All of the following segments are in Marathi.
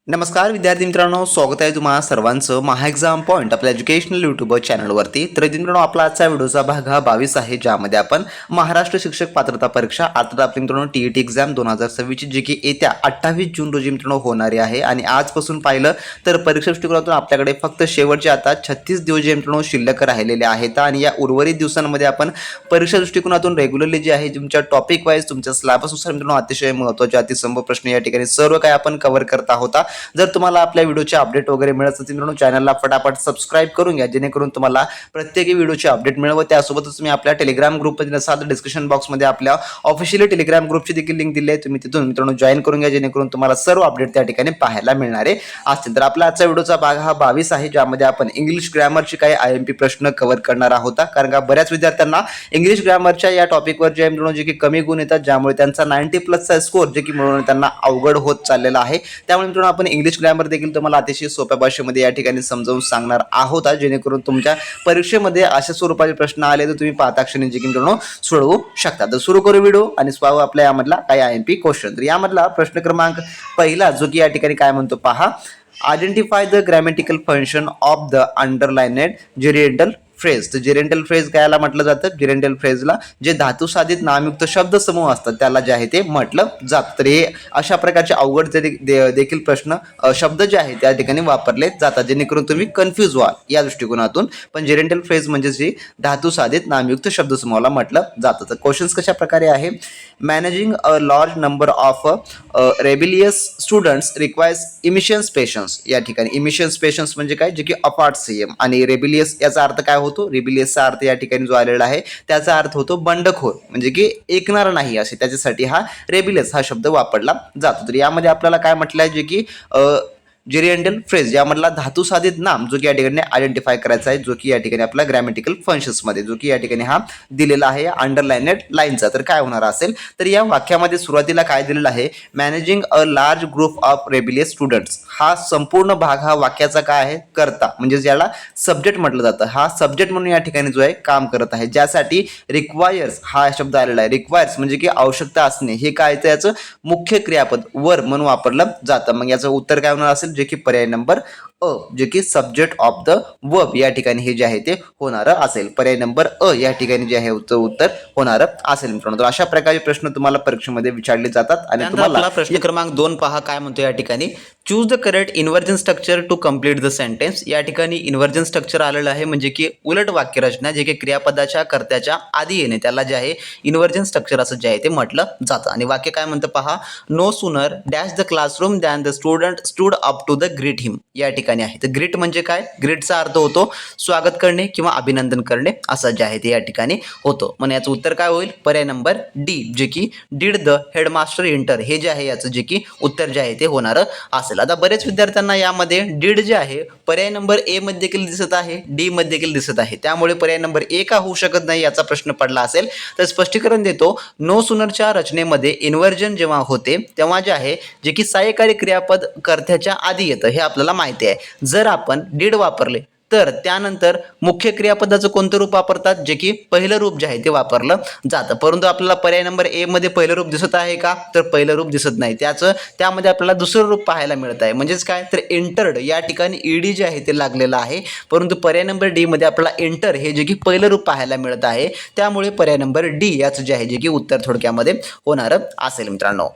नमस्कार विद्यार्थी मित्रांनो, स्वागत आहे तुम्हा सर्वांचं महा एक्झाम पॉईंट आपल्या एज्युकेशनल यूट्यूब चॅनलवरती. तर मित्रांनो, आपला आजचा व्हिडिओचा भाग हा 22 आहे, ज्यामध्ये आपण महाराष्ट्र शिक्षक पात्रता परीक्षा अर्थात आपली मित्रांनो टीईटी एक्झाम 2026 जी की येत्या 28 जून रोजी मित्रांनो होणारी आहे. आणि आजपासून पाहिलं तर परीक्षा दृष्टिकोनातून आपल्याकडे फक्त शेवटचे आता 36 दिवस जे मित्रांनो शिल्लक राहिलेले आहेत. आणि या उर्वरित दिवसांमध्ये आपण परीक्षा दृष्टिकोनातून रेग्युलरली जे आहे तुमच्या टॉपिक वाईज तुमच्या सिलेबसनुसार मित्रांनो अतिशय महत्त्वाचे अतिसंभ प्रश्न या ठिकाणी सर्व काही आपण कव्हर करत आहोत. जर तुम्हाला आपल्या व्हिडिओचे अपडेट वगैरे मिळत असतील मित्रांनो, चॅनलला फटाफट सबस्क्राईब करून घ्या, जेणेकरून तुम्हाला प्रत्येक व्हिडिओचे अपडेट मिळेल. त्यासोबतच तुम्ही आपल्या टेलिग्राम ग्रुपमध्ये नसाल तर डिस्क्रिप्शन बॉक्समध्ये आपल्या ऑफिशियल टेलिग्राम ग्रुपची देखील लिंक दिली आहे, तुम्ही तिथून मित्रांनो जॉईन करून घ्या, जेणेकरून तुम्हाला सर्व अपडेट त्या ठिकाणी पाहायला मिळणारे असतील. तर आपला आजचा व्हिडिओचा भाग हा 22 आहे, ज्यामध्ये आपण इंग्लिश ग्रामरचे काही IMP प्रश्न कव्हर करणार आहोत. कारण का बऱ्याच विद्यार्थ्यांना इंग्लिश ग्रामरच्या या टॉपिकवर जे मित्रांनो जे की कमी गुण येतात, ज्यामुळे त्यांचा 90+ स्कोर जे की मिळवणं त्यांना अवघड होत चाललेला आहे. त्यामुळे मित्रांनो आपण इंग्लिश ग्रामर देखील तुम्हाला अतिशय सोप्या भाषेमध्ये या ठिकाणी समजावून सांगणार आहोत, जेणेकरून तुमच्या परीक्षेमध्ये अशा स्वरूपाचे प्रश्न आले तर तुम्ही पाहता क्षणी जे की मित्रांनो सोडवू शकता. तर सुरू करू व्हिडिओ आणि पाहू आपल्या यामधला काही IMP क्वेश्चन. तर यामधला प्रश्न क्रमांक पहिला जो की या ठिकाणी काय म्हणतो पहा, identify the grammatical function of the underlined gerundial phrase. तर जेरेंटल फ्रेज कायला म्हटलं जातं? जेरेंटल फ्रेजला जे धातू साधित नामयुक्त शब्द समूह असतात त्याला जे आहे ते म्हटलं जातं. तर हे अशा प्रकारचे अवघड देखील प्रश्न शब्द जे आहेत त्या ठिकाणी वापरले जातात, जेणेकरून तुम्ही कन्फ्यूज व्हाल या दृष्टिकोनातून. पण जेरेंटल फ्रेज म्हणजे जी धातू साधित नामयुक्त शब्द समूहाला म्हटलं जातं. तर क्वेश्चन्स कशा प्रकारे आहे, managing a large number of rebellious students requires immense patience. या ठिकाणी इमिशन्स पेशन्स म्हणजे काय, जे की अपार्ट सेम. आणि रेबिलियस याचा अर्थ काय होतो? रेबिलियसचा अर्थ या ठिकाणी जो आलेला आहे त्याचा अर्थ होतो बंडखोर, म्हणजे की ऐकणार नाही असे, त्याच्यासाठी हा रेबिलियस हा शब्द वापरला जातो. तर यामध्ये आपल्याला काय म्हटलं आहे, जे की जेरिएंटल फ्रेज यामधला धातू साधित नाम जो की या ठिकाणी आयडेंटिफाय करायचा आहे, जो की या ठिकाणी आपला ग्रॅमॅटिकल फंक्शन्स मध्ये जो की या ठिकाणी हा दिलेला आहे अंडरलाइनेड लाईनचा. तर काय होणार असेल, तर या वाक्यामध्ये सुरुवातीला काय दिलेलं आहे, managing a large group of rebellious students. हा संपूर्ण भाग हा वाक्याचा काय आहे, करता, म्हणजे ज्याला सब्जेक्ट म्हटलं जातं. हा सब्जेक्ट म्हणून या ठिकाणी जो आहे काम करत आहे, ज्यासाठी रिक्वायर्स हा शब्द आलेला आहे. रिक्वायर्स म्हणजे की आवश्यकता असणे, हे काय तर याचं मुख्य क्रियापद वर म्हणून वापरलं जातं. मग याचं उत्तर काय होणार असेल, जे की पर्याय नंबर अ, जे की सब्जेक्ट ऑफ द वर्ब या ठिकाणी हे जे आहे ते होणार असेल. पर्याय नंबर अ या ठिकाणी जे आहे उत्तर होणार असेल मित्रांनो. तर अशा प्रकारचे प्रश्न तुम्हाला परीक्षेमध्ये विचारले जातात. आणि तुम्हाला प्रश्न क्रमांक 2 पहा काय म्हणतो या ठिकाणी, choose the correct inversion structure to complete the sentence. या ठिकाणी इन्व्हर्जन स्ट्रक्चर आलेलं आहे, म्हणजे की उलट वाक्यरचना, जे की क्रियापदाच्या कर्त्याच्या आधी येणे त्याला जे आहे इन्व्हर्जन स्ट्रक्चर असं जे आहे ते म्हटलं जातं. आणि वाक्य काय म्हणतं पहा, no sooner dash the classroom than the student stood up to the greet him. या ठिकाणी आहे. तर ग्रीट म्हणजे काय, ग्रीटचा अर्थ होतो स्वागत करणे किंवा अभिनंदन करणे असं जे आहे ते या ठिकाणी होतो. मग याचं उत्तर काय होईल, पर्याय नंबर डी, जे की डीड द हेडमास्टर एंटर, हे जे आहे याचं जे की उत्तर जे आहे ते होणार असेल. आता बरेच विद्यार्थ्यांना यामध्ये डीड जे आहे पर्याय नंबर ए मध्ये देखील दिसत आहे, डी मध्ये देखील दिसत आहे, त्यामुळे पर्याय नंबर ए का होऊ शकत नाही याचा प्रश्न पडला असेल. तर स्पष्टीकरण देतो, नो सुनरच्या रचनेमध्ये इन्व्हर्जन जेव्हा होते तेव्हा जे आहे जे की सहाय्यकारी क्रियापद कर्त्याच्या आधी येतं, हे आपल्याला माहिती आहे. जर आपण डीड वापरले तर त्यानंतर मुख्य क्रियापदाचं कोणतं रूप वापरतात, जे की पहिलं रूप जे आहे ते वापरलं जातं. परंतु आपल्याला पर्याय नंबर ए मध्ये पहिलं रूप दिसत आहे का, तर पहिलं रूप दिसत नाही. त्यामध्ये आपल्याला दुसरं रूप पाहायला मिळत आहे, म्हणजेच काय, तर एंटर्ड या ठिकाणी ईडी जे आहे ते लागलेलं आहे. परंतु पर्याय नंबर डी मध्ये आपल्याला एंटर हे जे की पहिलं रूप पाहायला मिळत आहे, त्यामुळे पर्याय नंबर डी याचं जे आहे जे की उत्तर थोडक्यामध्ये होणार असेल मित्रांनो.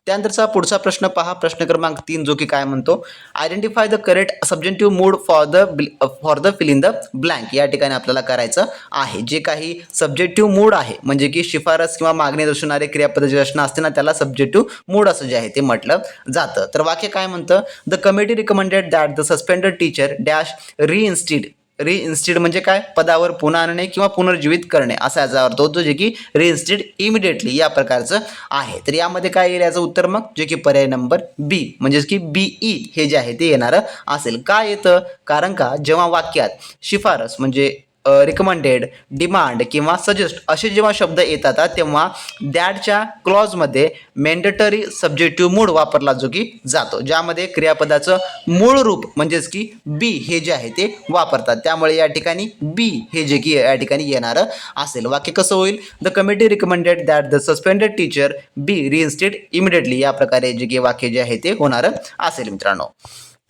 त्यानंतरचा पुढचा प्रश्न पहा, प्रश्न क्रमांक 3, जो की काय म्हणतो, identify the correct subjective mood for the fill in the blank. या ठिकाणी आपल्याला करायचं आहे, जे काही सब्जेक्टिव्ह मूड आहे, म्हणजे की शिफारस किंवा मागणी दर्शवणारे क्रियापदाची रचना असते ना, त्याला सब्जेक्टिव्ह मूड असं जे आहे ते म्हटलं जातं. तर वाक्य काय म्हणतं, the committee recommended that the suspended teacher dash reinstated म्हणजे काय, पदावर पुन्हा आणणे किंवा पुनर्जीवित करणे असा याचा अर्थ होतो, जे की रिइन्स्टेड इमिडिएटली या प्रकारचं आहे. तर यामध्ये काय येईल याचं उत्तर, मग जे की पर्याय नंबर बी, म्हणजेच की BE हे जे आहे ते येणारं असेल. का येतं, कारण का जेव्हा वाक्यात शिफारस म्हणजे रिकमेंडेड, डिमांड किंवा सजेस्ट असे जेव्हा शब्द येतात तेव्हा दॅटच्या क्लॉजमध्ये मॅन्डेटरी सब्जेक्टिव्ह मूड वापरला जो की जातो, ज्यामध्ये क्रियापदाचं मूळ रूप म्हणजेच की बी हे जे आहे ते वापरतात. त्यामुळे या ठिकाणी बी हे जे की या ठिकाणी येणारं असेल. वाक्य कसं होईल? The committee recommended that the suspended teacher be reinstated immediately. या प्रकारे जे की वाक्य जे आहे ते होणारं असेल मित्रांनो.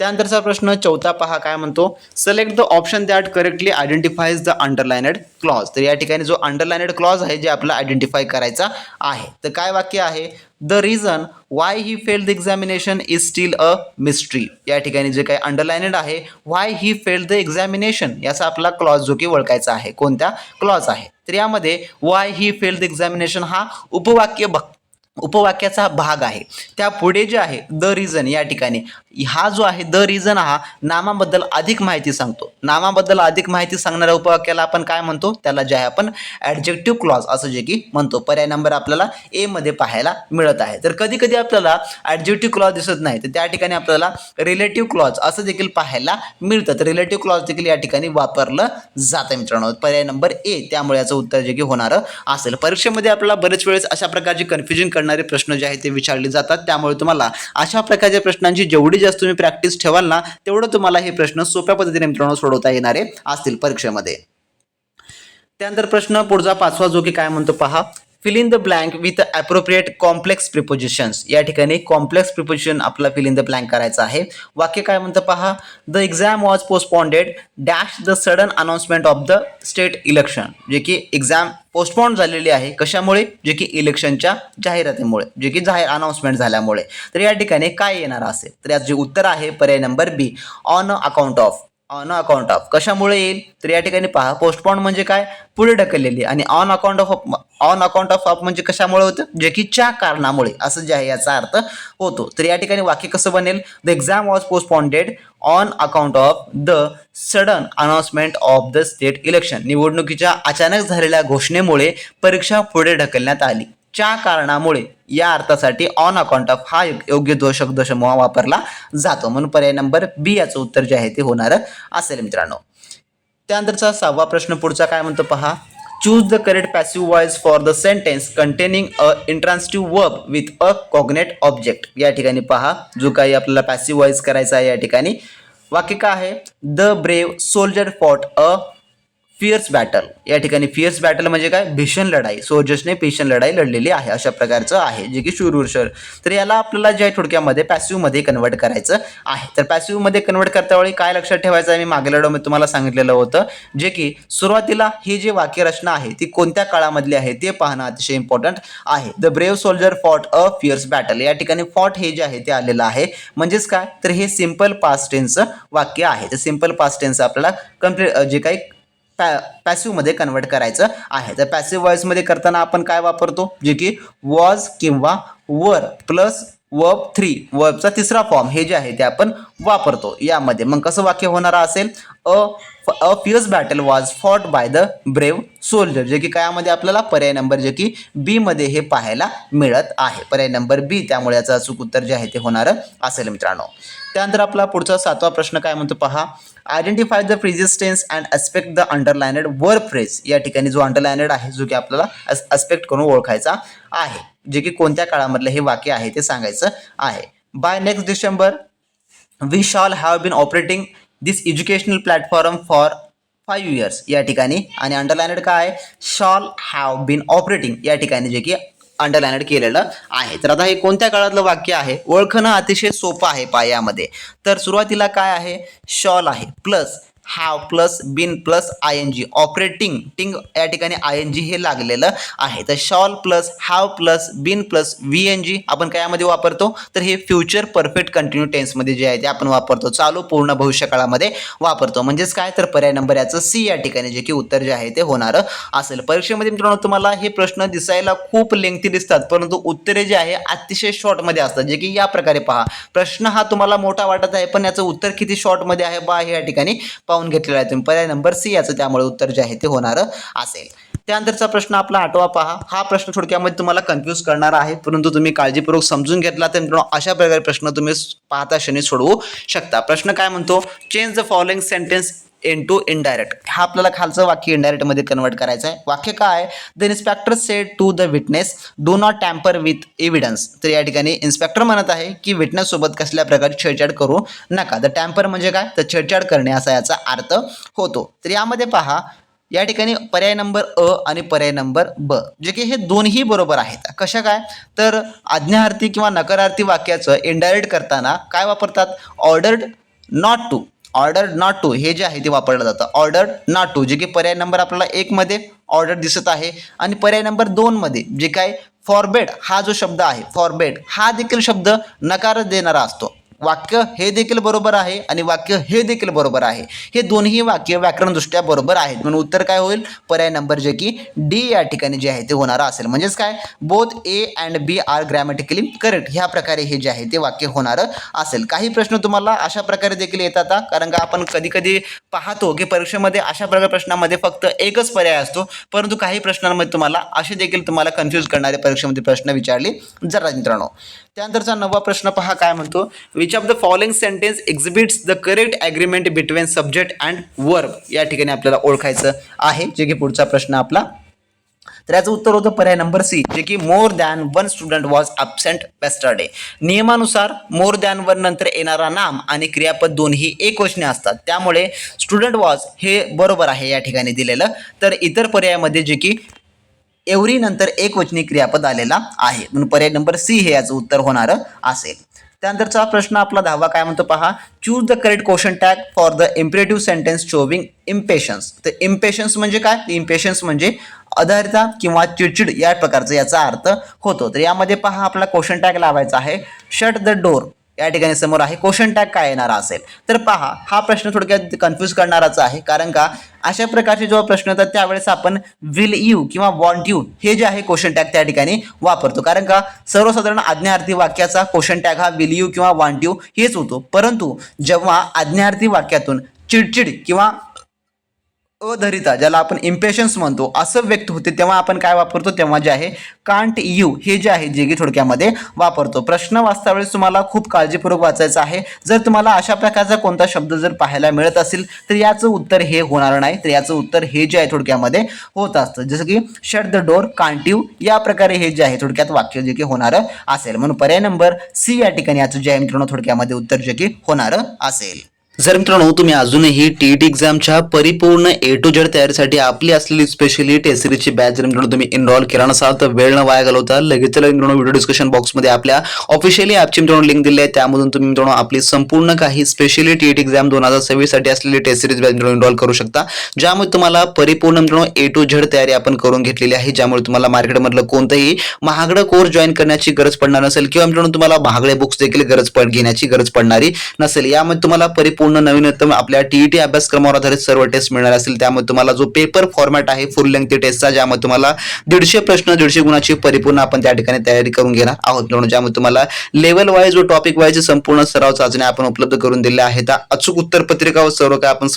त्यानंतरचा प्रश्न चौथा पहा काय म्हणतो, select the option that correctly identifies the underlined clause. तर या ठिकाणी जो अंडरलाइनेड क्लॉज आहे जे आपल्याला आयडेंटिफाय करायचा आहे. तर काय वाक्य आहे? The reason why he failed the examination is steel a mystery. या ठिकाणी जे काही अंडरलाइनेड आहे Y he failed the examination याचा आपला क्लॉज जो की ओळखायचा आहे. कोणत्या क्लॉज आहे? तर यामध्ये Y he failed the examination हा उपवाक्याचा भाग आहे. त्या पुढे जे आहे द रिझन, या ठिकाणी हा जो आहे द रिझन हा नामाबद्दल अधिक माहिती सांगतो. नामाबद्दल अधिक माहिती सांगणाऱ्या उपवाक्याला आपण काय म्हणतो? त्याला जे आहे आपण ॲडजेक्टिव्ह क्लॉज असं जे की म्हणतो. पर्याय नंबर आपल्याला ए मध्ये पाहायला मिळत आहे. तर कधी कधी आपल्याला ॲडजेक्टिव्ह क्लॉज दिसत नाही, तर त्या ठिकाणी आपल्याला रिलेटिव्ह क्लॉज असं देखील पाहायला मिळतं. तर रिलेटिव्ह क्लॉज देखील या ठिकाणी वापरलं जातं मित्रांनो. पर्याय नंबर ए, त्यामुळे याचं उत्तर जे की होणारं असेल. परीक्षेमध्ये आपल्याला बरेच वेळेस अशा प्रकारची कन्फ्युजन करणारे प्रश्न जे आहेत ते विचारले जातात. त्यामुळे तुम्हाला अशा प्रकारच्या प्रश्नांची जेवढी जास्त तुम्ही प्रॅक्टिस ठेवाल ना, तेवढं तुम्हाला हे प्रश्न सोप्या पद्धतीने मित्रांनो सोडवता येणारे असतील परीक्षेमध्ये. त्यानंतर प्रश्न पुढचा पाचवा जो की काय म्हणतो पहा, fill in the blank with appropriate complex prepositions. या ठिकाणी कॉम्प्लेक्स प्रिपोजिशन आपल्याला फिल इन द ब्लँक करायचं आहे. वाक्य काय म्हणतं पहा, the exam was postponed dash the sudden announcement of the state election. जे की एक्झाम पोस्टपोन झालेली आहे कशामुळे? जे की इलेक्शनच्या जाहिरातीमुळे, जे की जाहीर अनाउन्समेंट झाल्यामुळे. तर या ठिकाणी काय येणार असेल? तर याचे उत्तर आहे पर्याय number B, on account of. On account of कशामुळे येईल? तर या ठिकाणी पहा, पोस्टपोन म्हणजे काय? पुढे ढकललेली. आणि ऑन अकाउंट ऑफ म्हणजे कशामुळे होतं? जे की च्या कारणामुळे असं जे आहे याचा अर्थ होतो. तर या ठिकाणी वाक्य कसं बनेल? The exam was postponed on account of the sudden announcement of the state election. निवडणुकीच्या अचानक झालेल्या घोषणेमुळे परीक्षा पुढे ढकलण्यात आली. च्या कारणामुळे या अर्थासाठी ऑन अकाउंट ऑफ हा योग्य शब्दसमूह वापरला जातो. म्हणून पर्याय नंबर बी याचं उत्तर जे आहे ते होणार असेल मित्रांनो. त्यानंतरचा सहावा प्रश्न पुढचा काय म्हणतो पहा, choose the correct passive voice for the sentence containing a intransitive verb with a cognate object. या ठिकाणी पहा, जो काही आपल्याला पॅसिव्ह वॉइस करायचा आहे या ठिकाणी वाक्य काय आहे? The brave soldier fought a fierce battle. या ठिकाणी फिअर्स बॅटल म्हणजे काय? भीषण लढाई. सोल्जर्सने भीषण लढाई लढलेली आहे अशा प्रकारचं आहे, जे की शूरवीर. तर याला आपल्याला जे आहे थोडक्यामध्ये पॅसिव्ह मध्ये कन्वर्ट करायचं आहे. तर पॅसिव्ह मध्ये कन्वर्ट करता वेळी काय लक्षात ठेवायचं आहे? मी मागील व्हिडिओमध्ये तुम्हाला सांगितलेलं होतं, जे की सुरुवातीला ही जी वाक्यरचना आहे ती कोणत्या काळामधली आहे ते पाहणं अतिशय इम्पॉर्टंट आहे. The brave soldier fought a fierce battle. या ठिकाणी फॉट हे जे आहे ते आलेलं आहे. म्हणजेच काय? तर हे सिंपल पास्ट टेन्सचं वाक्य आहे. तर सिंपल पास्ट टेन्स आपल्याला कम्प्लीट जे काही पॅसिव्ह मध्ये कन्वर्ट करायचं आहे. तर पॅसिव्ह वॉइस मध्ये करताना आपण काय वापरतो? जे की वॉज किंवा वर प्लस वर्ब 3, वर्बचा तिसरा फॉर्म हे जे आहे ते आपण वापरतो यामध्ये. मग कसं वाक्य होणार असेल? A fierce battle was fought by the brave soldier. जे की कायामध्ये आपल्याला पर्याय नंबर जे की बी मध्ये हे पाहायला मिळत आहे. पर्याय नंबर बी, त्यामुळे याचं अचूक उत्तर जे आहे ते होणार असेल मित्रांनो. त्यानंतर आपला पुढचा सातवा प्रश्न काय म्हणतो पहा, identify the phrases tense and aspect the underlined verb phrase. या ठिकाणी जो अंडरलाइनेड आहे जो की आपल्याला अस्पेक्ट करून ओळखायचा आहे, जे की कोणत्या काळामधलं हे वाक्य आहे ते सांगायचं आहे. By next December we shall have been operating this educational platform for 5 years. या ठिकाणी आणि अंडरलाइनेड काय आहे? Shall have been operating. या ठिकाणी जे की अंडरलाइनेड केलेलं आहे. तर आता हे कोणत्या काळातलं वाक्य आहे? ओळखणं अतिशय सोपं आहे पायामध्ये. तर सुरुवातीला काय आहे? शॉल आहे plus have plus been plus I N G. Operating टिंग या ठिकाणी आय एन जी हे लागलेलं आहे. तर shall plus have plus been plus V N G आपण कायामध्ये वापरतो? तर हे फ्युचर परफेक्ट कंटिन्यू टेन्समध्ये जे आहे ते आपण वापरतो, चालू पूर्ण भविष्यकाळामध्ये वापरतो. म्हणजेच काय? तर पर्याय नंबर याचं सी या ठिकाणी जे की उत्तर जे आहे ते होणारं असेल. परीक्षेमध्ये मित्रांनो तुम्हाला हे प्रश्न दिसायला खूप लेंथी दिसतात, परंतु उत्तरे जे आहे अतिशय शॉर्टमध्ये असतात. जे की या प्रकारे पहा, प्रश्न हा तुम्हाला मोठा वाटत आहे पण याचं उत्तर किती शॉर्टमध्ये आहे बा हे या ठिकाणी पाहून घेतलेला आहे तुम्ही. पर्याय नंबर सी याचं त्यामुळे उत्तर जे आहे ते होणारं असेल. त्यानंतरचा प्रश्न आपला आठवा पहा. हा प्रश्न थोडक्यामध्ये तुम्हाला कन्फ्यूज करणार आहे, परंतु तुम्ही काळजीपूर्वक समजून घेतला तर मित्रांनो अशा प्रकारे प्रश्न तुम्ही पाहता क्षणी सोडवू शकता. प्रश्न काय म्हणतो? Change the following sentence into indirect. हा आपल्याला खालचं वाक्य इनडायरेक्टमध्ये कन्वर्ट करायचं आहे. वाक्य काय? The inspector said to the witness do not tamper with evidence. तर या ठिकाणी इन्स्पेक्टर म्हणत आहे की विटनेस सोबत कसल्या प्रकारे छेडछाड करू नका. द टॅम्पर म्हणजे काय? तर छेडछाड करणे असा याचा अर्थ होतो. तर यामध्ये पहा, या ठिकाणी पर्याय नंबर अ आणि पर्याय नंबर ब जे की हे दोन्ही बरोबर आहेत. कशा काय? तर आज्ञार्थी किंवा नकारार्थी वाक्याचं इनडायरेक्ट करताना काय वापरतात? Ordered not to. Ordered not to हे जे आहे ते वापरलं जातं. ऑर्डर्ड नॉट टू जे की पर्याय नंबर आपल्याला 1 मध्ये ऑर्डर दिसत आहे आणि पर्याय नंबर 2 मध्ये जे काय फॉरबेड हा जो शब्द आहे, फॉरबेड हा देखील शब्द नकार देणारा असतो. वाक्य हे देखील बरोबर आहे आणि वाक्य हे देखील बरोबर आहे. हे दोन्ही वाक्य व्याकरणदृष्ट्या बरोबर आहेत. म्हणून उत्तर काय होईल? पर्याय नंबर जे की डी या ठिकाणी जे आहे ते होणार असेल. म्हणजेच काय? Both A and B are grammatically correct. ह्या प्रकारे हे जे आहे ते वाक्य होणार असेल. काही प्रश्न तुम्हाला अशा प्रकारे देखील येतात, कारण का आपण कधी कधी पाहतो की परीक्षेमध्ये अशा प्रकारे प्रश्नामध्ये फक्त एकच पर्याय असतो, परंतु काही प्रश्नांमध्ये तुम्हाला असे देखील तुम्हाला कन्फ्यूज करणारे परीक्षेमध्ये प्रश्न विचारले जातात मित्रांनो. त्यानंतरचा 9वा प्रश्न पहा काय म्हणतो? Which of the following sentence exhibits the correct agreement between subject and verb. या ठिकाणी आपल्याला ओळखायचं आहे, जे की पुढचा प्रश्न आपला. तर याचं उत्तर होतं पर्याय नंबर सी, जे की more than one student was absent yesterday. नियमानुसार मोर दॅन वन नंतर येणारा नाम आणि क्रियापद दोन्ही एकवचने असतात, त्यामुळे स्टुडंट वॉज हे बरोबर आहे या ठिकाणी दिलेलं. तर इतर पर्यायामध्ये जे की एव्हरी नंतर एकवचनी क्रियापद आलेला आहे, म्हणून पर्याय नंबर सी हे याचं उत्तर होणार असेल. त्यानंतरचा प्रश्न आपला 10वा काय म्हणतो पहा? Choose the correct question tag for the imperative sentence showing impatience. तर इम्पेशन्स म्हणजे काय? इम्पेशन्स म्हणजे अधारिता किंवा चिडचिड या प्रकारचा याचा अर्थ होतो. तर यामध्ये पहा, आपला क्वेश्चन टॅग लावायचा आहे शट द डोर. या ठिकाणी समोर आहे क्वेश्चन टॅग काय येणार असेल. तर पहा, हा प्रश्न थोडक्यात कन्फ्यूज करणाराच आहे, कारण का अशा प्रकारचे जेव्हा प्रश्न येतात त्यावेळेस आपण विल यू किंवा वॉन्ट यू हे जे आहे क्वेश्चन टॅग त्या ठिकाणी वापरतो, कारण का सर्वसाधारण आज्ञार्थी वाक्याचा क्वेश्चन टॅग हा विल यू किंवा वॉन्ट यू हेच होतो. परंतु जेव्हा आज्ञार्थी वाक्यातून चिडचिड किंवा अधरिता, ज्याला आपण इम्पेशन्स म्हणतो, असं व्यक्त होते, तेव्हा आपण काय वापरतो? तेव्हा जे आहे कांट यू हे जे आहे जे की थोडक्यामध्ये वापरतो. प्रश्न वाचता वेळेस तुम्हाला खूप काळजीपूर्वक वाचायचं आहे. जर तुम्हाला अशा प्रकारचा कोणता शब्द जर पाहायला मिळत असेल तर याचं उत्तर हे होणार नाही. तर याचं उत्तर हे जे आहे थोडक्यामध्ये होत असतं, जसं की shut the door can't you या प्रकारे हे जे आहे थोडक्यात वाक्य जे की होणार असेल. म्हणून पर्याय नंबर सी या ठिकाणी याचं जे आहे मित्रांनो थोडक्यामध्ये उत्तर जे की होणार असेल. जर मित्रांनो तुम्ही अजूनही टीईटी एक्झामच्या परिपूर्ण ए टू झेड तयारीसाठी आपली असलेली स्पेशली टेस्ट सिरीजची बॅच जर मित्रांनो तुम्ही एनरोल केला नसाल तर वेळ न वाया घालवता लगेच मित्रांनो व्हिडिओ डिस्क्रिप्शन बॉक्समध्ये आपल्या ऑफिशियली ॲपची मित्रांनो लिंक दिली आहे. त्यामधून तुम्ही मित्रांनो आपली संपूर्ण काही स्पेशली टीईटी एक्झाम 2026 साठी असलेली टेस्ट सिरीज बॅच मित्रांनो एनरोल करू शकता, ज्यामुळे तुम्हाला परिपूर्ण मित्रांनो ए टू झेड तयारी आपण करून घेतलेली आहे, ज्यामुळे तुम्हाला मार्केटमधलं कोणतंही महागडं कोर्स जॉईन करण्याची गरज पडणार नसेल किंवा मित्रांनो तुम्हाला महागडे बुक्स देखील घेण्याची गरज पडणारी नसेल. यामध्ये तुम्हाला परिपूर्ण नवीनतम आपल्या टीईटी अभ्यासक्रमावर आधारित सर्व टेस्ट मिळणार असतील. त्यामुळे तुम्हाला जो पेपर फॉर्मॅट आहे फुल लेंथ टेस्टचा, ज्यामध्ये तुम्हाला 150 प्रश्न 150 गुणाची परिपूर्ण आपण त्या ठिकाणी तयारी करून घेणार आहोत, ज्यामध्ये तुम्हाला लेवल वाईज व टॉपिक वाईज संपूर्ण सराव चाचण्या आपण उपलब्ध करून दिल्या आहेत. अचूक उत्तर पत्रिका व सर्व काय आपण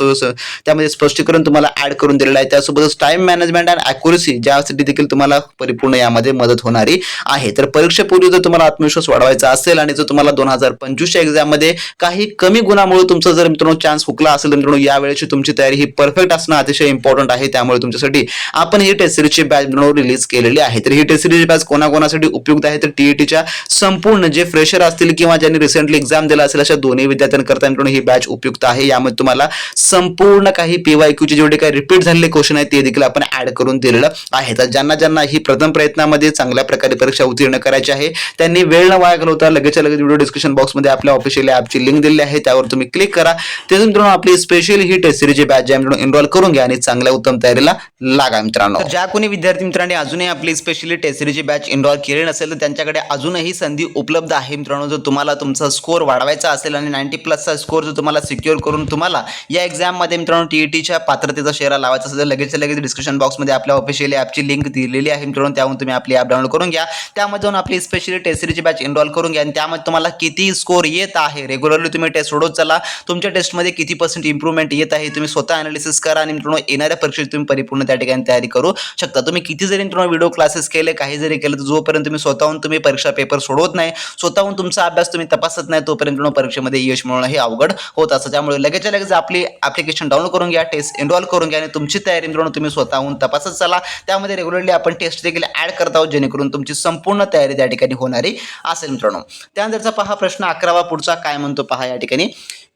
त्यामध्ये स्पष्टीकरण तुम्हाला ऍड करून दिलेलं आहे. त्यासोबतच टाइम मॅनेजमेंट अँड अॅक्युरेसी ज्यासाठी देखील तुम्हाला परिपूर्ण यामध्ये मदत होणारी आहे. तर परीक्षेपूर्वी जर तुम्हाला आत्मविश्वास वाढवायचा असेल आणि जर तुम्हाला 2025 एक्झाम मध्ये काही कमी गुणामुळे तुमचा जर मित्रांनो चान्स हुकला असेल तर मित्रांनो यावेळेची तुमची तयारी ही परफेक्ट असणं अतिशय इम्पॉर्टंट आहे. त्यामुळे तुमच्यासाठी आपण ही टेस्ट सिरीजची बॅच रिलीज केलेली आहे. तर ही टेस्ट सिरीज बॅच कोणाकोणासाठी उपयुक्त आहे? तर टीईटीच्या संपूर्ण जे फ्रेशर असतील किंवा ज्यांनी रिसेंटली एक्झाम दिला असेल अशा दोन्ही विद्यार्थ्यांकरता मित्रांनो ही बॅच उपयुक्त आहे. यामध्ये तुम्हाला संपूर्ण काही पीवायक्यूचे जेवढे काही रिपीट झालेले क्वेश्चन आहेत ते देखील आपण ऍड करून दिलेलं आहे. तर ज्यांना ही प्रथम प्रयत्नामध्ये चांगल्या प्रकारे परीक्षा उत्तीर्ण करायची आहे त्यांनी वेळ न वाया घालवता लगेच व्हिडिओ डिस्क्रिप्शन बॉक्समध्ये आपल्या ऑफिशियल ॲपची लिंक दिलेली आहे, त्यावर तुम्ही क्लिक करा. त्यातून मित्रांनो आपली स्पेशल ही टेस्ट सिरीजची बॅच एनरोल करून घ्या आणि चांगल्या उत्तम तयारीला लागा मित्रांनो. ज्या कोणी विद्यार्थी मित्रांनी अजूनही आपली स्पेशली टेस्ट सिरीजची बॅच एनरोल केली नसेल तर त्यांच्याकडे अजूनही संधी उपलब्ध आहे मित्रांनो. जर तुम्हाला तुमचा स्कोर वाढवायचा असेल आणि 90+ स्कोर जर तुम्हाला सिक्युअर करून तुम्हाला या एक्झाम मध्ये मित्रांनो टीईटीच्या पात्रतेचा शेरा लावायचा असेल तर लगेच डिस्क्रिप्शन बॉक्समध्ये आपल्या ऑफिशियल ॲपची लिंक दिलेली आहे मित्रांनो. त्यावरून तुम्ही आपली ॲप डाउनलोड करून घ्या, त्यामध्ये जाऊन आपली स्पेशली टेस्ट सिरीजची बॅच एनरोल करून घ्या आणि त्यामध्ये तुम्हाला किती स्कोर येत आहे रेग्युलरली तुम्ही टेस्ट सोडवत चला. तुमच्या टेस्टमध्ये किती पर्सेंट इम्प्रूव्हमेंट येत आहे तुम्ही स्वतः अनालिसिस करा आणि मित्रांनो येणाऱ्या परीक्षेत तुम्ही परिपूर्ण त्या ठिकाणी तयारी करू शकता. तुम्ही किती जरी मित्रांनो व्हिडिओ क्लासेस केले काही जरी केलं तर जोपर्यंत तुम्ही स्वतःहून तुम्ही परीक्षा पेपर सोडवत नाही, स्वतःहून तुमचा अभ्यास तुम्ही तपासत नाही, तोपर्यंत मित्रांनो परीक्षेमध्ये यश मिळवणं हे अवघड होत असतं. त्यामुळे लगेचच्या लगेच आपली ॲप्लिकेशन डाउनलोड करून घ्या, टेस्ट एनरोल करून घ्या आणि तुमची तयारी मित्रांनो तुम्ही स्वतःहून तपासत चला. त्यामध्ये रेग्युलरली आपण टेस्ट देखील ॲड करत आहोत जेणेकरून तुमची संपूर्ण तयारी त्या ठिकाणी होणारी असेल मित्रांनो. त्यानंतरचा पहा प्रश्न 11वा पुढचा काय म्हणतो पहा या ठिकाणी.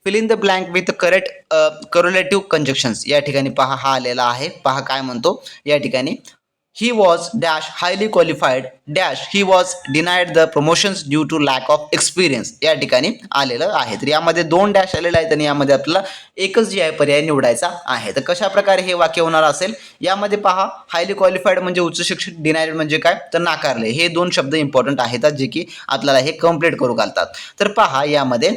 Fill in the blank with correct correlative conjunctions या ठिकाणी पहा हा आलेला आहे. पहा काय म्हणतो या ठिकाणी. He was dash highly qualified dash he was denied the promotions due to lack of experience या ठिकाणी आलेलं आहे. तर यामध्ये 2 डॅश आलेले आहेत आणि यामध्ये आपल्याला एकच जे आहे पर्याय निवडायचा आहे. तर कशा प्रकारे हे वाक्य होणार असेल यामध्ये पहा. हायली क्वालिफाईड म्हणजे उच्च शिक्षित, डिनायड म्हणजे काय तर नाकारले. हे 2 शब्द इम्पॉर्टंट आहेत जे की आपल्याला हे कंप्लीट करू घालतात. तर पहा यामध्ये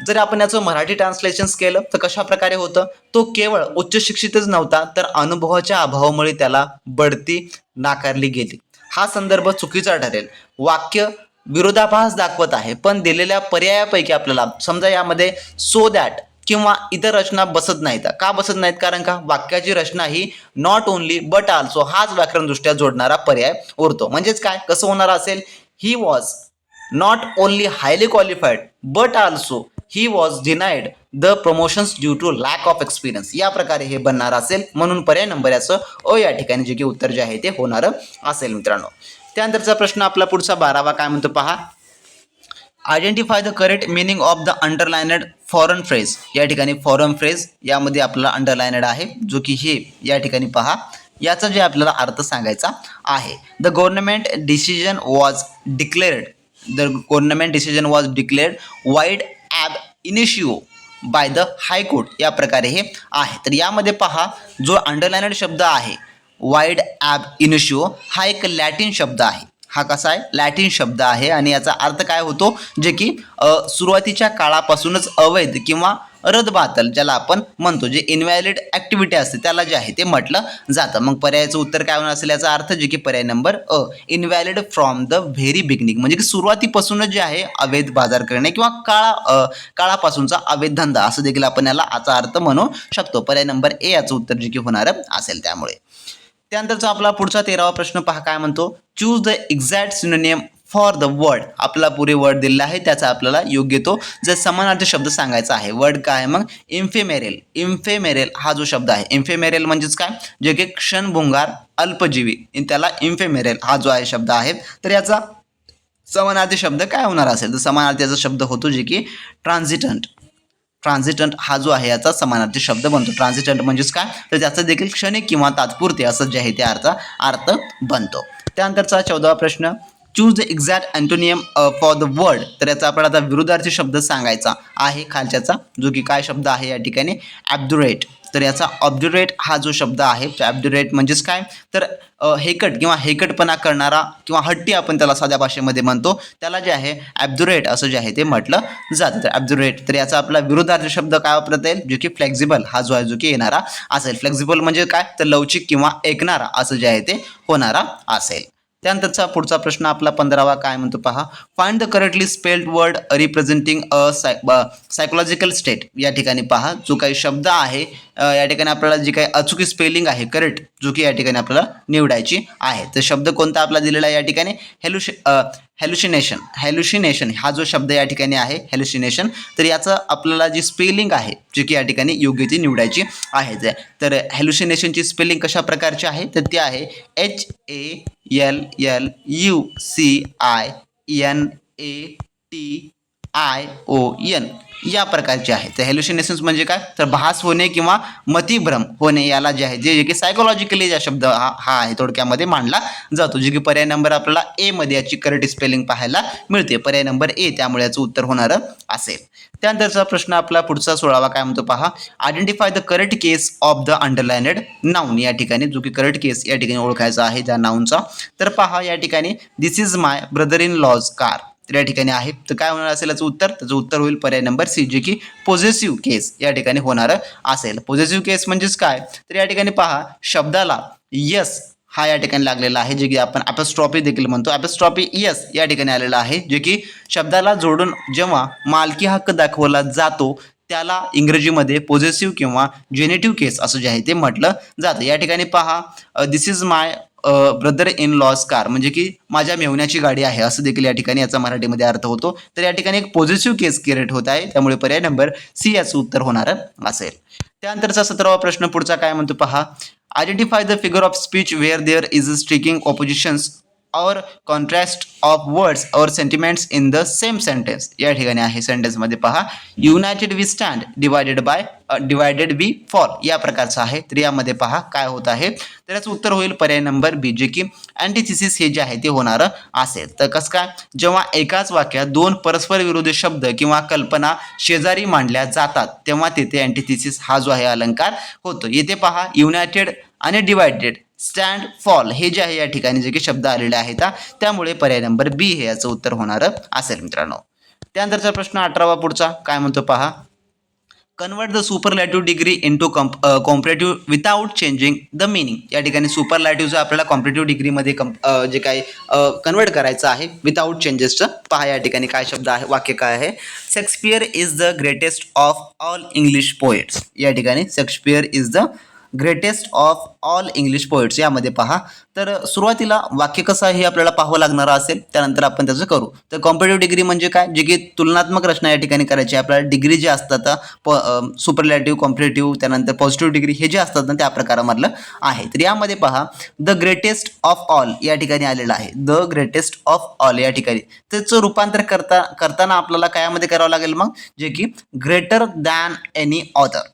जर आपण याचं मराठी ट्रान्सलेशन केलं तर कशा प्रकारे होतं. तो केवळ उच्च शिक्षितच नव्हता तर अनुभवाच्या अभावामुळे त्याला बढती नाकारली गेली. हा संदर्भ चुकीचा ठरेल. वाक्य विरोधाभास दाखवत आहे पण दिलेल्या पर्यायापैकी आपल्याला समजा यामध्ये सो दॅट किंवा इतर रचना बसत नाहीत. का बसत नाहीत कारण का वाक्याची रचना ही नॉट ओनली बट आल्सो हाच व्याकरणदृष्ट्या जोडणारा पर्याय उरतो. म्हणजेच काय कसं होणार असेल. He was not only highly qualified but also he was denied the promotions due to lack of experience या प्रकारे हे बनणार असेल. म्हणून पर्याय नंबर याचं अ या ठिकाणी जे की उत्तर जे आहे ते होणार असेल मित्रांनो. त्यानंतरचा प्रश्न आपला पुढचा 12वा काय म्हणतो पहा. Identify the correct meaning of the underlined foreign phrase या ठिकाणी फॉरेन फ्रेज यामध्ये आपल्याला अंडरलाइनड आहे जो की हे या ठिकाणी पहा याचा जे आपल्याला अर्थ सांगायचा आहे. The government decision was declared void ab initio by the high court या प्रकारे हे आहे. तर यामध्ये पहा जो अंडरलाइनड शब्द आहे वाईड ॲब इनिशिओ हा एक लॅटिन शब्द आहे. हा कसा आहे लॅटिन शब्द आहे आणि याचा अर्थ काय होतो जे की सुरुवातीच्या काळापासूनच अवैध किंवा रदबातल ज्याला आपण म्हणतो जे इनव्हॅलिड ॲक्टिव्हिटी असते त्याला जे आहे ते म्हटलं जातं. मग पर्यायाचं उत्तर काय होणार असेल याचा अर्थ जे की पर्याय number a invalid from the very beginning म्हणजे की सुरुवातीपासूनच जे आहे अवैध बाजार करणे किंवा काळापासूनचा अवैध धंदा असं देखील आपण याला याचा अर्थ म्हणू शकतो. पर्याय नंबर ए याचं उत्तर जे की होणार असेल. त्यामुळे त्यानंतरचा आपला पुढचा 13वा प्रश्न पहा काय म्हणतो. Choose the exact synonym for the word आपला पुरे वर्ड दिलेला आहे त्याचा आपल्याला योग्य तो जर समानार्थी शब्द सांगायचा आहे. वर्ड काय आहे मग इम्फेमेरेल हा जो शब्द आहे इम्फेमेरेल म्हणजेच काय जे की क्षणभंगार अल्पजीवी त्याला इम्फेमेरेल हा जो आहे शब्द आहे. तर याचा समानार्थी शब्द काय होणार असेल तर समानार्थीचा शब्द होतो जे की ट्रान्झिटंट हा जो आहे याचा समानार्थी शब्द बनतो. ट्रान्झिटंट म्हणजेच काय तर त्याचं देखील क्षणिक किंवा तात्पुरते असं जे आहे ते अर्थ बनतो. त्यानंतरचा 14वा प्रश्न. Choose the exact antonym for the word तर याचा आपण आता विरुद्धार्थी शब्द सांगायचा आहे खालच्याचा जो की काय शब्द आहे या ठिकाणी ॲब्ड्युरेट. तर याचा ऑब्ड्युरेट हा जो शब्द आहे ॲब्ड्युरेट म्हणजेच काय तर हेकट किंवा हेकटपणा करणारा किंवा हट्टी आपण त्याला साध्या भाषेमध्ये म्हणतो त्याला जे आहे ॲब्ड्युरेट असं जे आहे ते म्हटलं जातं. तर ॲब्ड्युरेट तर याचा आपला विरुद्धार्थी शब्द काय वापरता येईल जो की फ्लेक्झिबल हा जो आहे जो की येणारा असेल. फ्लेक्झिबल म्हणजे काय तर लवचिक किंवा ऐकणारा असं जे आहे ते होणारा असेल. त्यानंतरचा पुढचा प्रश्न आपला 15वा काय म्हणतो पहा. Find the correctly spelled word representing a psychological state या ठिकाणी पहा जो काही शब्द आहे या ठिकाणी आपल्याला जी काही अचूक स्पेलिंग आहे करेक्ट जो की या ठिकाणी आपल्याला निवडायची आहे. तर शब्द कोणता आपला दिलेला आहे या ठिकाणी हॅल्युसिनेशन हा जो शब्द या ठिकाणी आहे हॅल्युसिनेशन. तर याचं आपल्याला जी स्पेलिंग आहे जी की या ठिकाणी योग्य ती निवडायची आहे. तर हॅल्युसिनेशनची स्पेलिंग कशा प्रकारची आहे तर ती आहे HALLUCINATION या प्रकारचे आहे. तर हॅल्युसिनेशन्स म्हणजे काय तर भास होणे किंवा मतिभ्रम होणे याला जे आहे जे की सायकोलॉजिकली या शब्द हा आहे थोडक्यामध्ये मांडला जातो जे की पर्याय नंबर आपल्याला ए मध्ये याची करेक्ट स्पेलिंग पाहायला मिळते. पर्याय नंबर ए त्यामुळे याचं उत्तर होणार असेल. त्यानंतरचा प्रश्न आपला पुढचा 16वा काय म्हणतो पहा. Identify the correct case of the underlined noun या ठिकाणी जो की करेक्ट केस या ठिकाणी ओळखायचा आहे त्या नाउनचा. तर पहा या ठिकाणी this is my brother in law's car तर या ठिकाणी आहे. तर काय होणार असेल याचं उत्तर त्याचं उत्तर होईल पर्याय नंबर सी जे की पॉझिटिव्ह केस या ठिकाणी होणार असेल. पॉझिटिव्ह केस म्हणजेच काय तर या ठिकाणी पहा शब्दाला यस हा या ठिकाणी लागलेला आहे जे की आपण ॲपॉस्ट्रॉफी देखील म्हणतो. ॲपॉस्ट्रॉफी यस या ठिकाणी आलेला आहे जे की शब्दाला जोडून जेव्हा मालकी हक्क दाखवला जातो त्याला इंग्रजीमध्ये पॉझिटिव्ह किंवा जेनेटिव्ह केस असं जे आहे ते म्हटलं जातं. या ठिकाणी पहा, this is my brother in law's car, म्हणजे की माझ्या मेवण्याची गाडी आहे असं देखील या ठिकाणी याचा मराठीमध्ये अर्थ होतो. तर या ठिकाणी एक पॉझिटिव्ह केस क्रिएट होत आहे, त्यामुळे पर्याय नंबर सी याचं उत्तर होणार असेल. त्यानंतरचा 17वा प्रश्न पुढचा काय म्हणतो पहा, identify the figure of speech where there is a striking oppositions or contrast of words or sentiments in the same sentence. या ठिकाणी आहे सेंटेन्समध्ये पहा, united we stand divided we fall या प्रकारचं आहे. तर यामध्ये पहा काय होत आहे, तर याचं उत्तर होईल पर्याय नंबर बी, जे की अँटिथिसिस हे जे आहे ते होणारं असेल. तर कसं काय, जेव्हा एकाच वाक्यात दोन परस्पर विरोधी शब्द किंवा कल्पना शेजारी मांडल्या जातात तेव्हा तिथे अँटिथिसिस हा जो आहे अलंकार होतो. येथे पहा, युनायटेड आणि डिवायडेड, स्टँड, फॉल हे जे आहे या ठिकाणी जे की शब्द आलेले आहेत, त्यामुळे पर्याय नंबर बी हे याचं उत्तर होणार असेल मित्रांनो. त्यानंतरचा प्रश्न 18वा पुढचा काय म्हणतो पहा, convert the superlative degree into comparative without changing the meaning. या ठिकाणी सुपरलॅटिव्हचं आपल्याला कॉम्परेटिव्ह डिग्रीमध्ये जे काही कन्वर्ट करायचं आहे विदाउट चेंजेसचं. पहा या ठिकाणी काय शब्द आहे, वाक्य काय आहे, Shakespeare is the greatest of all English poets. या ठिकाणी Shakespeare is the greatest of all English poets यामध्ये पहा, तर सुरुवातीला वाक्य कसं आहे हे आपल्याला पाहावं लागणार असेल, त्यानंतर आपण त्याचं करू. तर कॉम्परेटिव्ह डिग्री म्हणजे काय, जे की तुलनात्मक रचना या ठिकाणी करायची. आपल्याला डिग्री जे असतात सुपरलॅटिव्ह, कॉम्परेटिव्ह, त्यानंतर पॉझिटिव्ह डिग्री हे जे असतात ना त्या प्रकारामधलं आहे. तर यामध्ये पहा, द ग्रेटेस्ट ऑफ ऑल या ठिकाणी आलेलं आहे, द ग्रेटेस्ट ऑफ ऑल या ठिकाणी. त्याचं रूपांतर करताना आपल्याला कायामध्ये करावं लागेल मग, जे की ग्रेटर दॅन एनी ऑथर,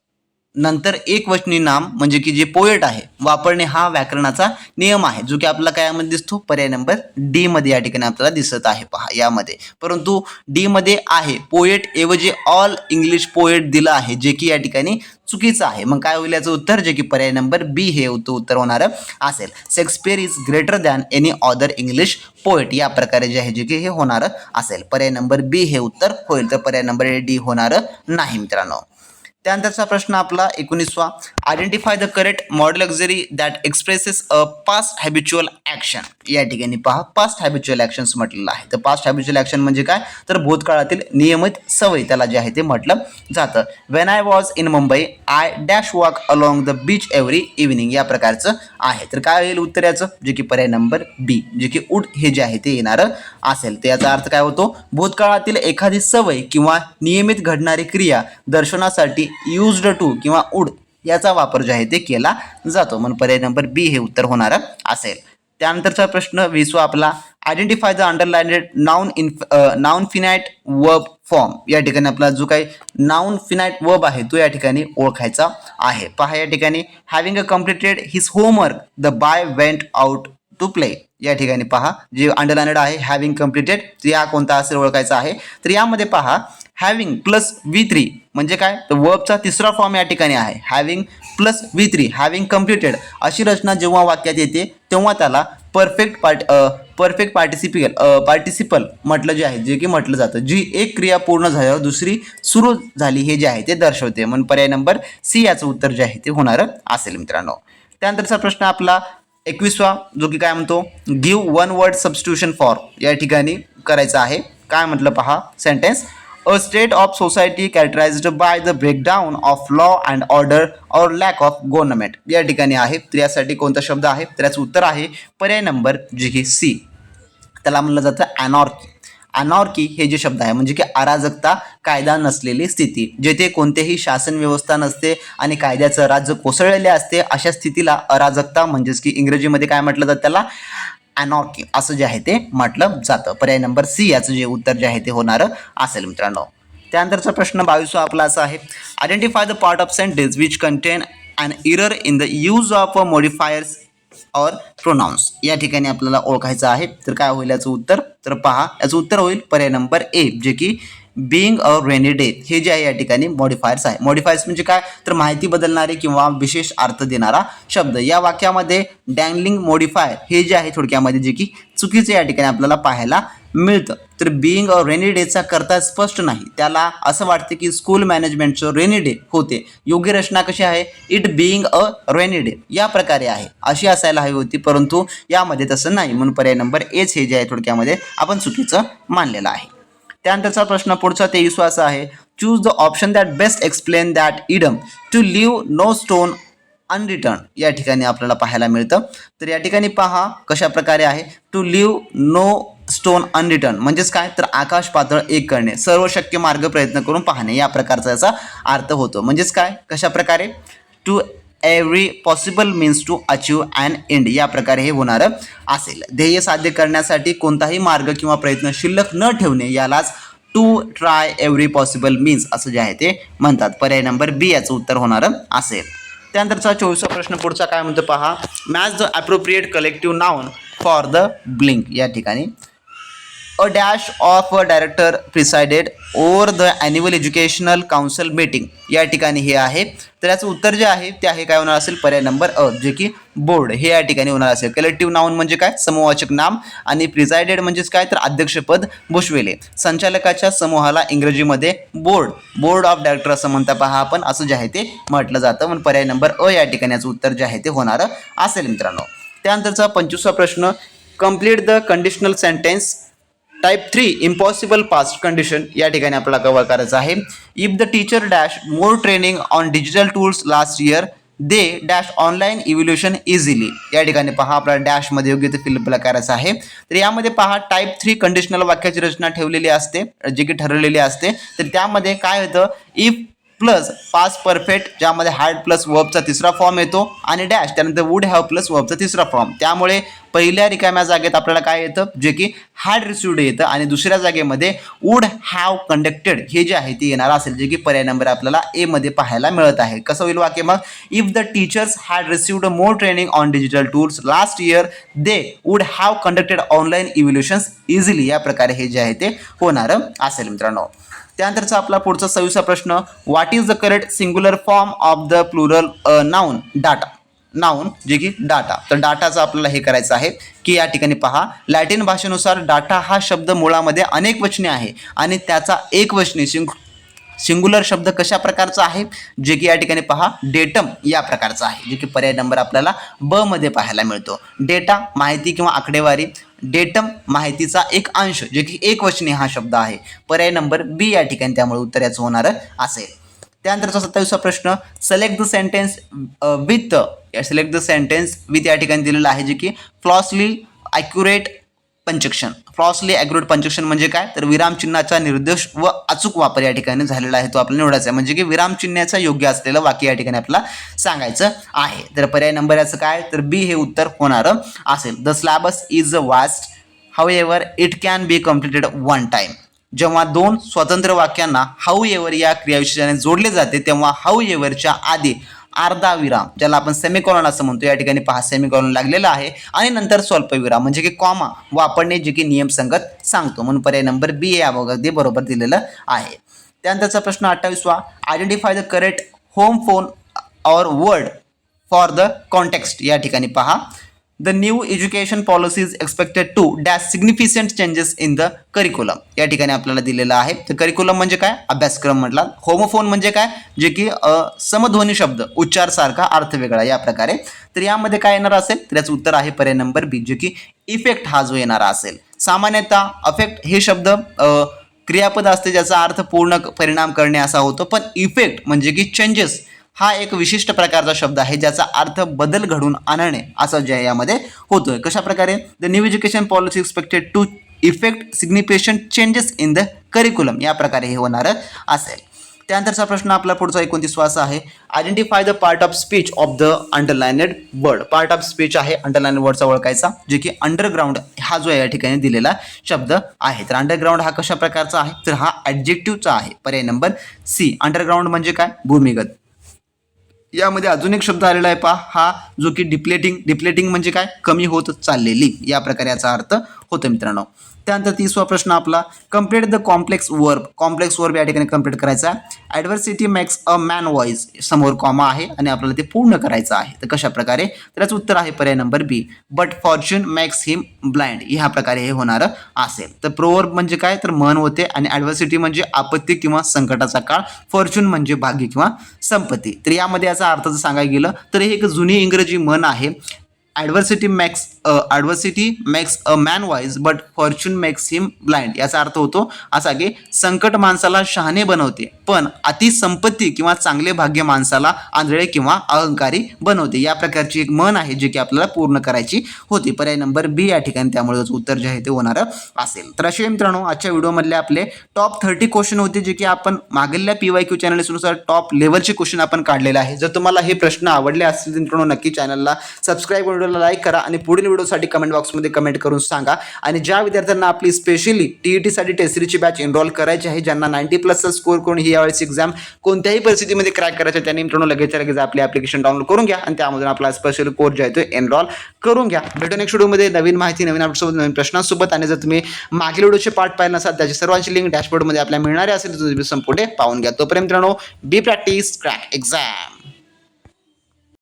नंतर एक वचनी नाम म्हणजे की जे पोएट आहे वापरणे हा व्याकरणाचा नियम आहे, जो की आपल्याला कायामध्ये दिसतो पर्याय नंबर डी मध्ये या ठिकाणी आपल्याला दिसत आहे पहा यामध्ये. परंतु डी मध्ये आहे पोएट ऐवजी ऑल इंग्लिश पोएट दिलं आहे, जे की या ठिकाणी चुकीचं आहे. मग काय होईल याचं उत्तर, जे की पर्याय नंबर बी हे उत्तर होणार असेल. Shakespeare is greater than any other English poet या प्रकारे जे आहे जे की हे होणार असेल. पर्याय नंबर बी हे उत्तर होईल, तर पर्याय नंबर डी होणार नाही मित्रांनो. त्यानंतरचा प्रश्न आपला 19वा, identify the correct modal auxiliary that expresses a past habitual action. या ठिकाणी पहा, पास्ट हॅबिच्युअल ॲक्शन्स म्हटलेलं आहे. तर पास्ट हॅबिच्युअल ॲक्शन म्हणजे काय, तर भूतकाळातील नियमित सवय त्याला जे आहे ते म्हटलं जातं. When I was in Mumbai I dash walk along the beach every evening या प्रकारचं आहे. तर काय होईल उत्तर याचं, जे की पर्याय नंबर बी, जे की उड हे जे आहे ते येणारं असेल. तर याचा अर्थ काय होतो, भूतकाळातील एखादी सवय किंवा नियमित घडणारी क्रिया दर्शवण्यासाठी युज्ड टू किंवा उड याचा वापर जे आहे ते केला जातो. म्हणून पर्याय नंबर बी हे उत्तर होणार असेल. त्यानंतरचा प्रश्न 20वा आपला, identify the underlined noun finite verb form. या ठिकाणी आपला जो काही नाउन फिनाइट वर्ब आहे तो या ठिकाणी ओळखायचा आहे. पहा या ठिकाणी, having a completed his homework the boy went out to play. या ठिकाणी पहा जे अंडरलाइन्ड आहे हॅव्हिंग कम्प्लिटेड, या कोणता असेल ओळखायचा आहे. तर यामध्ये पहा, हॅव्हिंग प्लस V3 म्हणजे काय, तर वर्बचा तिसरा फॉर्म या ठिकाणी आहे, having plus V3, having completed अशी रचना जेव्हा वाक्यात येते तेव्हा त्याला परफेक्ट पार्टिसिपल म्हटलं जे आहे, जे की म्हटलं जातं, जी एक क्रिया पूर्ण झाल्यावर दुसरी सुरू झाली हे जे आहे ते दर्शवते. म्हणून पर्याय नंबर सी याचं उत्तर जे आहे ते होणार असेल मित्रांनो. त्यानंतरचा प्रश्न आपला 21वा, जो की काय म्हणतो, give one word substitution for. या ठिकाणी करायचं आहे. काय म्हटलं पहा sentence, a state of society कॅरेक्टराइज्ड by the breakdown of law and order और लॅक ऑफ गव्हर्नमेंट. या ठिकाणी आहे. तर यासाठी कोणता शब्द आहे, तर याचं उत्तर आहे पर्याय नंबर जे की सी, त्याला म्हणलं जातं अनॉर्की. अनॉर्की हे जे शब्द आहे म्हणजे की अराजकता, कायदा नसलेली स्थिती, जेथे कोणतेही शासन व्यवस्था नसते आणि कायद्याचं राज्य कोसळलेले असते, अशा स्थितीला अराजकता म्हणजेच की इंग्रजीमध्ये काय म्हटलं जातं त्याला अनॉर्की असं जे आहे ते म्हटलं जातं. पर्याय नंबर सी याचं जे उत्तर जे आहे ते होणार असेल मित्रांनो. त्यानंतरचा प्रश्न 22वा आपला असा आहे, identify the part of sentence which contain an error in the use of modifiers और प्रोनाउन्स. या ठिकाणी आपल्याला ओळखायचं आहे. तर काय होईल याचं उत्तर, तर पहा याचं उत्तर होईल पर्याय नंबर ए, जे की बिंग अ रेनी डे हे जे आहे या ठिकाणी मॉडिफायर्स आहे. मॉडिफायर्स म्हणजे काय, तर माहिती बदलणारे किंवा विशेष अर्थ देणारा शब्द. या वाक्यामध्ये डँगलिंग मॉडिफायर हे जे आहे थोडक्यामध्ये जे की चुकीचे या ठिकाणी आपल्याला पाहायला मिळतं. तर बिंग अ रेनी डेचा करता स्पष्ट नाही, त्याला असं वाटते की स्कूल मॅनेजमेंटचं रेनी डे होते. योग्य रचना कशी आहे, it being a rainy day या प्रकारे आहे, अशी असायला हवी होती, परंतु यामध्ये तसं नाही. म्हणून पर्याय नंबर एच हे जे आहे थोडक्यामध्ये आपण चुकीचं मानलेलं आहे. त्यानंतरचा प्रश्न पुढचा 23वा असा आहे, choose the option that best explain that idiom to leave no stone unturned या ठिकाणी आपल्याला पाहायला मिळतं. तर या ठिकाणी पहा कशा प्रकारे आहे, to leave no stone unturned म्हणजेच काय, तर आकाश पातळ एक करणे, सर्व शक्य मार्ग प्रयत्न करून पाहणे या प्रकारचा याचा अर्थ होतो. म्हणजेच काय, कशा प्रकारे, to every possible means to achieve and end या प्रकारे हे होणारं असेल. ध्येय साध्य करण्यासाठी कोणताही मार्ग किंवा प्रयत्न शिल्लक न ठेवणे यालाच to try every possible means असं जे आहे ते म्हणतात. पर्याय नंबर बी याचं उत्तर होणारं असेल. त्यानंतरचा 24वा प्रश्न पुढचा काय म्हणतो पहा, match the appropriate collective noun for the blink या ठिकाणी अ dash of a director presided over the annual educational council meeting या ठिकाणी हे आहे. तर याचं उत्तर जे आहे ते आहे काय होणार असेल, पर्याय नंबर अ जे की बोर्ड हे या ठिकाणी होणार असेल. कलेक्टिव्ह नाउन म्हणजे काय, समूहवाचक नाम, आणि प्रिसाइडेड म्हणजेच काय, तर अध्यक्षपद भूषविले. संचालकाच्या समूहाला इंग्रजीमध्ये बोर्ड ऑफ डायरेक्टर असं म्हणता पहा आपण, असं जे आहे ते म्हटलं जातं. म्हणून पर्याय नंबर अ या ठिकाणी याचं उत्तर जे आहे ते होणारं असेल मित्रांनो. त्यानंतरचा 25वा प्रश्न, complete the conditional sentence type 3 impossible past condition या ठिकाणी आपल्याला कव्हर करायचं आहे. If the teacher dash more training on digital tools last year they dash online evolution easily या ठिकाणी पहा आपल्याला डॅशमध्ये योग्य ते फिलअप करायचं आहे. तर यामध्ये पहा टाईप 3 कंडिशनल वाक्याची रचना ठेवलेली असते, जे की ठरवलेली असते. तर त्यामध्ये काय होतं, इफ प्लस पास्ट परफेक्ट ज्यामध्ये हॅड प्लस वर्बचा तिसरा फॉर्म येतो आणि डॅश त्यानंतर वुड हॅव प्लस वर्बचा तिसरा फॉर्म. त्यामुळे पहिल्या रिकाम्या जागेत आपल्याला काय येतं, जे की हॅड रिसिव्ड येतं, आणि दुसऱ्या जागेमध्ये वुड हॅव कंडक्टेड हे जे आहे ते येणार असेल, जे की पर्याय नंबर आपल्याला ए मध्ये पाहायला मिळत आहे. कसं होईल वाक्य मग, if the teachers had received more training on digital tools last year they would have conducted online evaluations easily या प्रकारे हे जे आहे ते होणारं असेल मित्रांनो. त्यानंतरचा आपला पुढचा 26वा प्रश्न, what is the correct singular form of the plural noun data, noun जे की डाटा. तर डाटाचं आपल्याला हे करायचं आहे की या ठिकाणी पहा, लॅटिन भाषेनुसार डाटा हा शब्द मुळामध्ये अनेक वचने आहे आणि त्याचा एक वचनी सिंग्युलर शब्द कशा प्रकारचा आहे, जे की या ठिकाणी पहा डेटम या प्रकारचा आहे, जे की पर्याय नंबर आपल्याला ब मध्ये पाहायला मिळतो. डेटा माहिती किंवा आकडेवारी, डेटम माहितीचा एक अंश, जे की एक वचनी हा शब्द आहे. पर्याय नंबर बी या ठिकाणी त्यामुळे उत्तर याचं होणारं असेल. त्यानंतरचा 27वा प्रश्न, सिलेक्ट द सेंटेन्स विथ या ठिकाणी दिलेलं आहे, जे की फ्लॉसली ॲक्युरेट पंचक्शन. फ्लॉसली ॲक्युरेट पंचक्शन म्हणजे काय, तर विरामचिन्हाचा निर्देश व अचूक वापर या ठिकाणी झालेला आहे, तो आपल्याला निवडायचा आहे. म्हणजे की विरामचिन्हाचा योग्य असलेलं वाक्य या ठिकाणी आपल्याला सांगायचं आहे. तर पर्याय नंबर याचं काय, तर बी हे उत्तर होणारं असेल. The syllabus is vast however it can be completed one time. जेव्हा दोन स्वतंत्र वाक्यांना हाऊएव्हर या क्रियाविशेषाने जोडले जाते तेव्हा हाऊएव्हरच्या आधी अर्धा विराम, ज्याला आपण सेमिकॉलन असं म्हणतो, या ठिकाणी पहा सेमिकॉलन लागलेला आहे, आणि नंतर स्वल्पविराम म्हणजे की कॉमा वापरणे, जे की नियम संगत सांगतो. म्हणून पर्याय नंबर बी या अगदी बरोबर दिलेलं आहे. त्यानंतरचा प्रश्न 28वा, identify the correct homophone or word for the context या ठिकाणी पहा, the new education policy is expected to dash significant changes in the curriculum या ठिकाणी आपल्याला दिलेलं आहे. तर करिक्युलम म्हणजे काय, अभ्यासक्रम म्हटला. होमोफोन म्हणजे काय, जे की समध्वनी शब्द, उच्चार सारखा अर्थ वेगळा या प्रकारे. तर यामध्ये काय येणार असेल, तर याचं उत्तर आहे पर्याय नंबर बी, जे की इफेक्ट हा जो येणारा असेल. सामान्यतः अफेक्ट हे शब्द क्रियापद असते ज्याचा अर्थ पूर्ण परिणाम करणे असा होतो, पण इफेक्ट म्हणजे की चेंजेस हा एक विशिष्ट प्रकारचा शब्द आहे ज्याचा अर्थ बदल घडून आणणे असं जे यामध्ये होतोय. कशा प्रकारे, the new education policy expected to effect significant changes in the curriculum या प्रकारे हे होणारं असेल. त्यानंतरचा प्रश्न आपला पुढचा 29वा असा आहे, identify the part of speech of the underlined word. Part of speech आहे अंडरलाइनेड वर्डचा ओळखायचा, जे की अंडरग्राऊंड हा जो या ठिकाणी दिलेला शब्द आहे. तर अंडरग्राऊंड हा कशा प्रकारचा आहे, तर हा ॲडजेक्टिव्हचा आहे. पर्याय नंबर सी. अंडरग्राऊंड म्हणजे काय, भूमिगत. यामध्ये अजून एक शब्द आलेला आहे पहा, हा जो की डिप्लेटिंग म्हणजे काय, कमी होत चाललेली या प्रकारे याचा अर्थ होतो मित्रांनो. त्यानंतर 30वा प्रश्न आपला, कम्प्लीट द कॉम्प्लेक्स वर्ब या ठिकाणी कम्प्लीट करायचा. ॲडव्हर्सिटी मेक्स अ मॅन वॉइस, समोर कॉमा आहे आणि आपल्याला ते पूर्ण करायचं आहे. तर कशा प्रकारे, तर याचं उत्तर आहे पर्याय number B, but fortune makes him blind ह्या प्रकारे हे होणारं असेल. तर प्रोवर्ब म्हणजे काय, तर मन होते, आणि ॲडव्हर्सिटी म्हणजे आपत्ती किंवा संकटाचा काळ, फॉर्च्यून म्हणजे भाग्य किंवा संपत्ती. तर यामध्ये याचा अर्थ जर सांगायला गेलं तर हे एक जुनी इंग्रजी म्हण आहे, adversity makes a man wise but fortune makes him blind. याचा अर्थ होतो असा की संकट माणसाला शहाणे बनवते, पण अतिसंपत्ती किंवा चांगले भाग्य माणसाला आंधळे किंवा अहंकारी बनवते. या प्रकारची एक म्हण आहे जी की आपल्याला पूर्ण करायची होती. पर्याय नंबर बी या ठिकाणी त्यामुळे उत्तर जे आहे ते होणार असेल. तर असे मित्रांनो आजच्या व्हिडिओमधले आपले टॉप 30 क्वेश्चन होते जे की आपण मागील PYQ चॅनल्सनुसार टॉप लेवलचे क्वेश्चन आपण काढलेले आहे. जर तुम्हाला हे प्रश्न आवडले असतील तर मित्रांनो नक्की चॅनलला सबस्क्राईब, व्हिडिओला लाईक करा आणि पुढील व्हिडिओसाठी कमेंट बॉक्समध्ये कमेंट करून सांगा. आणि ज्या विद्यार्थ्यांना आपली स्पेशली TET टेस्ट सीरीजची बॅच एनरोल करायची आहे, ज्यांना 90+ स्कोर करून ही यावेळेस एक्झाम कोणत्याही परिस्थितीमध्ये क्रॅक करायचं, त्यांनी मित्रांनो लगेच आपली ॲप्लिकेशन डाउनलोड करून घ्या आणि त्यामधून आपला स्पेशल कोर्स जो आहे तो एनरोल करून घ्या. भेटू नेक्स्ट व्हिडिओमध्ये नवीन माहिती, नवीन अपडेट्ससोबत, नवीन प्रश्नांसोबत. आणि जर तुम्ही मागील व्हिडिओचे पार्ट पाहिले नसाल त्याची सर्वांची लिंक डॅशबोर्डमध्ये आपल्याला मिळणारे असेल तर तुम्ही संपूर्ण पाहून घ्या. तोपर्यंत मित्रांनो बी प्रॅक्टिस क्रॅक एक्झाम.